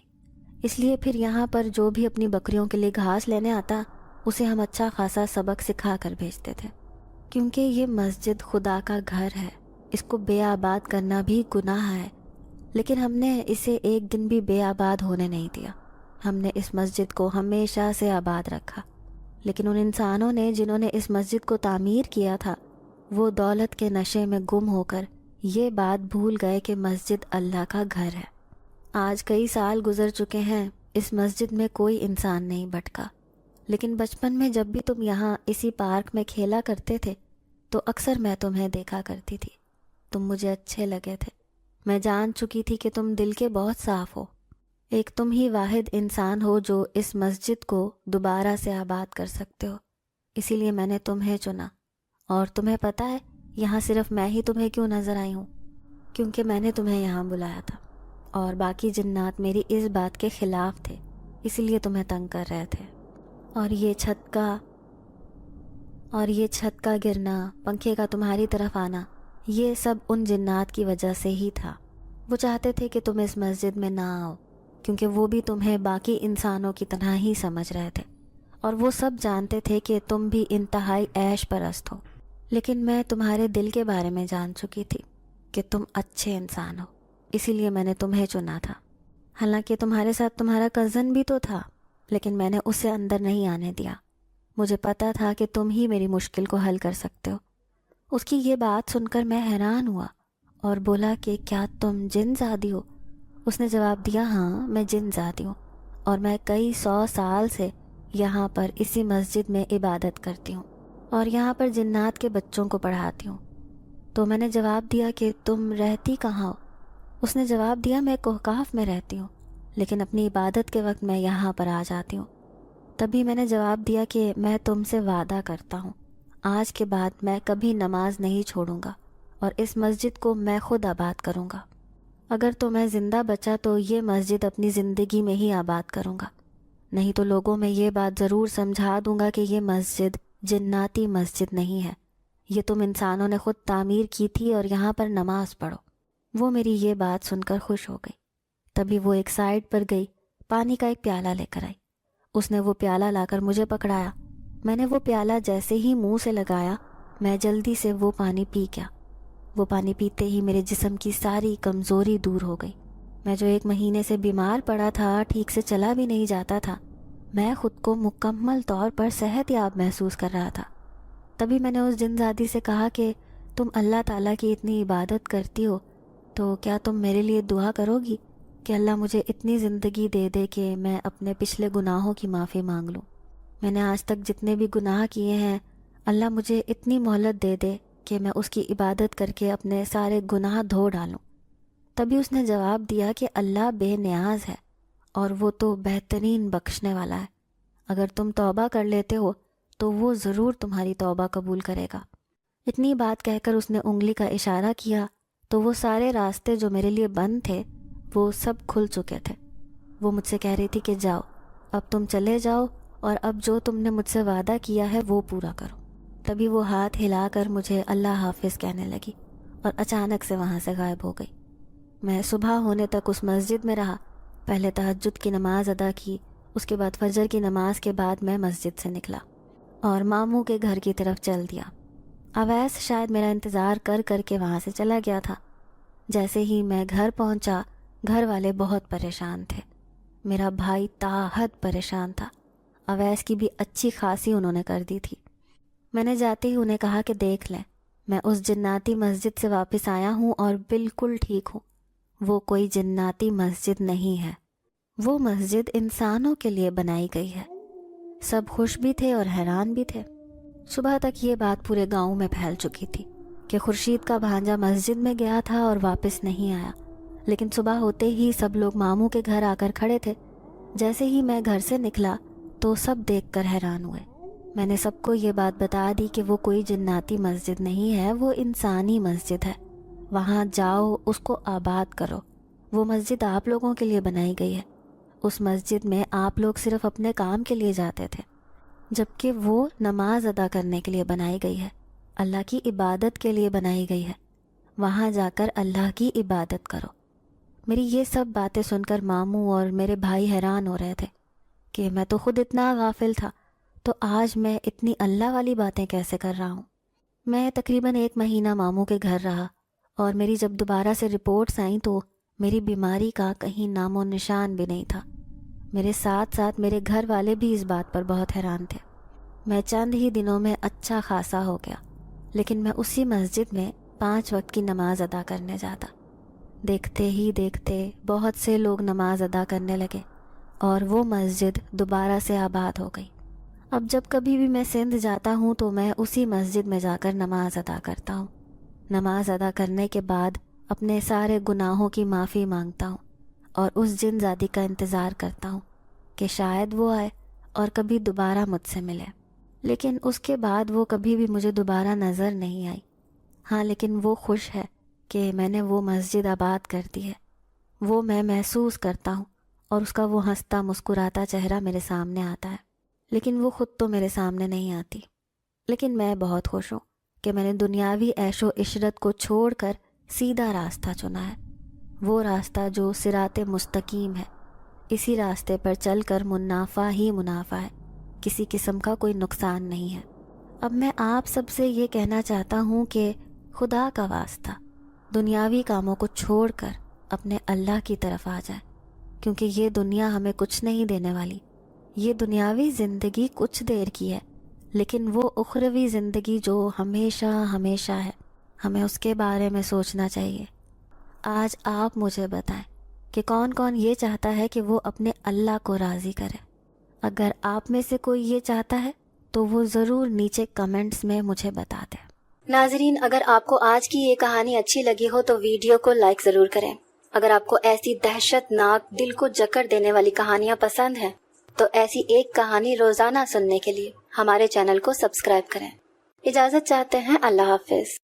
S2: اس لیے پھر یہاں پر جو بھی اپنی بکریوں کے لیے گھاس لینے آتا اسے ہم اچھا خاصا سبق سکھا کر بھیجتے تھے، کیونکہ یہ مسجد خدا کا گھر ہے، اس کو بے آباد کرنا بھی گناہ ہے، لیکن ہم نے اسے ایک دن بھی بے آباد ہونے نہیں دیا۔ ہم نے اس مسجد کو ہمیشہ سے آباد رکھا، لیکن ان انسانوں نے جنہوں نے اس مسجد کو تعمیر کیا تھا وہ دولت کے نشے میں گم ہو کر یہ بات بھول گئے کہ مسجد اللہ کا گھر ہے۔ آج کئی سال گزر چکے ہیں، اس مسجد میں کوئی انسان نہیں بھٹکا، لیکن بچپن میں جب بھی تم یہاں اسی پارک میں کھیلا کرتے تھے تو اکثر میں تمہیں دیکھا کرتی تھی۔ تم مجھے اچھے لگے تھے، میں جان چکی تھی کہ تم دل کے بہت صاف ہو۔ ایک تم ہی واحد انسان ہو جو اس مسجد کو دوبارہ سے آباد کر سکتے ہو، اسی لیے میں نے تمہیں چنا۔ اور تمہیں پتہ ہے یہاں صرف میں ہی تمہیں کیوں نظر آئی ہوں؟ کیونکہ میں نے تمہیں یہاں بلایا تھا، اور باقی جنات میری اس بات کے خلاف تھے، اسی لیے تمہیں تنگ کر رہے تھے۔ اور یہ چھت کا گرنا، پنکھے کا تمہاری طرف آنا، یہ سب ان جنات کی وجہ سے ہی تھا۔ وہ چاہتے تھے کہ تم اس مسجد میں نہ آؤ، کیونکہ وہ بھی تمہیں باقی انسانوں کی طرح ہی سمجھ رہے تھے، اور وہ سب جانتے تھے کہ تم بھی انتہائی عیش پرست ہو۔ لیکن میں تمہارے دل کے بارے میں جان چکی تھی کہ تم اچھے انسان ہو، اسی لیے میں نے تمہیں چنا تھا۔ حالانکہ تمہارے ساتھ تمہارا کزن بھی تو تھا، لیکن میں نے اسے اندر نہیں آنے دیا۔ مجھے پتا تھا کہ تم ہی میری مشکل کو حل کر سکتے ہو۔ اس کی یہ بات سن کر میں حیران ہوا اور بولا کہ کیا تم جن زادی ہو؟ اس نے جواب دیا ہاں میں جن زادی ہوں، اور میں کئی 100 سال سے یہاں پر اسی مسجد میں عبادت کرتی ہوں اور یہاں پر جنات کے بچوں کو پڑھاتی ہوں۔ تو میں نے جواب دیا کہ تم رہتی کہاں ہو؟ اس نے جواب دیا میں کوہکاف میں رہتی ہوں، لیکن اپنی عبادت کے وقت میں یہاں پر آ جاتی ہوں۔ تبھی میں نے جواب دیا کہ میں تم سے وعدہ کرتا ہوں آج کے بعد میں کبھی نماز نہیں چھوڑوں گا اور اس مسجد کو میں خود آباد کروں گا۔ اگر تو میں زندہ بچا تو یہ مسجد اپنی زندگی میں ہی آباد کروں گا، نہیں تو لوگوں میں یہ بات ضرور سمجھا دوں گا کہ یہ مسجد جناتی مسجد نہیں ہے، یہ تم انسانوں نے خود تعمیر کی تھی اور یہاں پر نماز پڑھو۔ وہ میری یہ بات سن کر خوش ہو گئی۔ تبھی وہ ایک سائڈ پر گئی، پانی کا ایک پیالہ لے کر آئی۔ اس نے وہ پیالہ لا کر مجھے پکڑایا۔ میں نے وہ پیالہ جیسے ہی منہ سے لگایا، میں جلدی سے وہ پانی پی گیا۔ وہ پانی پیتے ہی میرے جسم کی ساری کمزوری دور ہو گئی۔ میں جو 1 مہینے سے بیمار پڑا تھا، ٹھیک سے چلا بھی نہیں جاتا تھا، میں خود کو مکمل طور پر صحت یاب محسوس کر رہا تھا۔ تبھی میں نے اس جن زادی سے کہا کہ تم اللہ تعالیٰ کی اتنی عبادت کرتی ہو تو کیا تم میرے لیے دعا کرو گی کہ اللہ مجھے اتنی زندگی دے دے کہ میں اپنے پچھلے گناہوں کی معافی مانگ لوں۔ میں نے آج تک جتنے بھی گناہ کیے ہیں، اللہ مجھے اتنی مہلت دے دے کہ میں اس کی عبادت کر کے اپنے سارے گناہ دھو ڈالوں۔ تبھی اس نے جواب دیا کہ اللہ بے نیاز ہے اور وہ تو بہترین بخشنے والا ہے۔ اگر تم توبہ کر لیتے ہو تو وہ ضرور تمہاری توبہ قبول کرے گا۔ اتنی بات کہہ کر اس نے انگلی کا اشارہ کیا تو وہ سارے راستے جو میرے لیے بند تھے وہ سب کھل چکے تھے۔ وہ مجھ سے کہہ رہی تھی کہ جاؤ، اب تم چلے جاؤ اور اب جو تم نے مجھ سے وعدہ کیا ہے وہ پورا کرو۔ تبھی وہ ہاتھ ہلا کر مجھے اللہ حافظ کہنے لگی اور اچانک سے وہاں سے غائب ہو گئی۔ میں صبح ہونے تک اس مسجد میں رہا۔ پہلے تہجد کی نماز ادا کی، اس کے بعد فجر کی نماز کے بعد میں مسجد سے نکلا اور ماموں کے گھر کی طرف چل دیا۔ اویس شاید میرا انتظار کر کر کے وہاں سے چلا گیا تھا۔ جیسے ہی میں گھر پہنچا، گھر والے بہت پریشان تھے۔ میرا بھائی تا حد پریشان تھا۔ اویس کی بھی اچھی خاصی انہوں نے کر دی تھی۔ میں نے جاتے ہی انہیں کہا کہ دیکھ لیں، میں اس جناتی مسجد سے واپس آیا ہوں اور بالکل ٹھیک ہوں۔ وہ کوئی جناتی مسجد نہیں ہے، وہ مسجد انسانوں کے لیے بنائی گئی ہے۔ سب خوش بھی تھے اور حیران بھی تھے۔ صبح تک یہ بات پورے گاؤں میں پھیل چکی تھی کہ خورشید کا بھانجا مسجد میں گیا تھا اور واپس نہیں آیا، لیکن صبح ہوتے ہی سب لوگ ماموں کے گھر آ کر کھڑے تھے۔ جیسے ہی میں گھر سے نکلا تو سب دیکھ کر حیران ہوئے۔ میں نے سب کو یہ بات بتا دی کہ وہ کوئی جناتی مسجد نہیں ہے، وہ انسانی مسجد ہے۔ وہاں جاؤ، اس کو آباد کرو۔ وہ مسجد آپ لوگوں کے لیے بنائی گئی ہے۔ اس مسجد میں آپ لوگ صرف اپنے کام کے لیے جاتے تھے، جبکہ وہ نماز ادا کرنے کے لیے بنائی گئی ہے، اللہ کی عبادت کے لیے بنائی گئی ہے۔ وہاں جا کر اللہ کی عبادت کرو۔ میری یہ سب باتیں سن کر ماموں اور میرے بھائی حیران ہو رہے تھے کہ میں تو خود اتنا غافل تھا، تو آج میں اتنی اللہ والی باتیں کیسے کر رہا ہوں۔ میں تقریباً 1 مہینہ ماموں کے گھر رہا اور میری جب دوبارہ سے رپورٹس آئیں تو میری بیماری کا کہیں نام و نشان بھی نہیں تھا۔ میرے ساتھ ساتھ میرے گھر والے بھی اس بات پر بہت حیران تھے۔ میں چند ہی دنوں میں اچھا خاصا ہو گیا، لیکن میں اسی مسجد میں 5 وقت کی نماز ادا کرنے جاتا۔ دیکھتے ہی دیکھتے بہت سے لوگ نماز ادا کرنے لگے اور وہ مسجد دوبارہ سے آباد ہو گئی۔ اب جب کبھی بھی میں سندھ جاتا ہوں تو میں اسی مسجد میں جا کر نماز ادا کرتا ہوں۔ نماز ادا کرنے کے بعد اپنے سارے گناہوں کی معافی مانگتا ہوں اور اس جن زادی کا انتظار کرتا ہوں کہ شاید وہ آئے اور کبھی دوبارہ مجھ سے ملے۔ لیکن اس کے بعد وہ کبھی بھی مجھے دوبارہ نظر نہیں آئی۔ ہاں، لیکن وہ خوش ہے کہ میں نے وہ مسجد آباد کر دی ہے۔ وہ میں محسوس کرتا ہوں اور اس کا وہ ہنستا مسکراتا چہرہ میرے سامنے آتا ہے، لیکن وہ خود تو میرے سامنے نہیں آتی۔ لیکن میں بہت خوش ہوں کہ میں نے دنیاوی عیش و عشرت کو چھوڑ کر سیدھا راستہ چنا ہے، وہ راستہ جو صراط مستقیم ہے۔ اسی راستے پر چل کر منافع ہی منافع ہے، کسی قسم کا کوئی نقصان نہیں ہے۔ اب میں آپ سب سے یہ کہنا چاہتا ہوں کہ خدا کا واسطہ دنیاوی کاموں کو چھوڑ کر اپنے اللہ کی طرف آ جائیں، کیونکہ یہ دنیا ہمیں کچھ نہیں دینے والی۔ یہ دنیاوی زندگی کچھ دیر کی ہے، لیکن وہ اخروی زندگی جو ہمیشہ ہمیشہ ہے، ہمیں اس کے بارے میں سوچنا چاہیے۔ آج آپ مجھے بتائیں کہ کون کون یہ چاہتا ہے کہ وہ اپنے اللہ کو راضی کرے؟ اگر آپ میں سے کوئی یہ چاہتا ہے تو وہ ضرور نیچے کمنٹس میں مجھے بتا دیں۔
S1: ناظرین، اگر آپ کو آج کی یہ کہانی اچھی لگی ہو تو ویڈیو کو لائک ضرور کریں۔ اگر آپ کو ایسی دہشت ناک، دل کو جکڑ دینے والی کہانیاں پسند ہیں تو ایسی ایک کہانی روزانہ سننے کے لیے ہمارے چینل کو سبسکرائب کریں۔ اجازت چاہتے ہیں، اللہ حافظ۔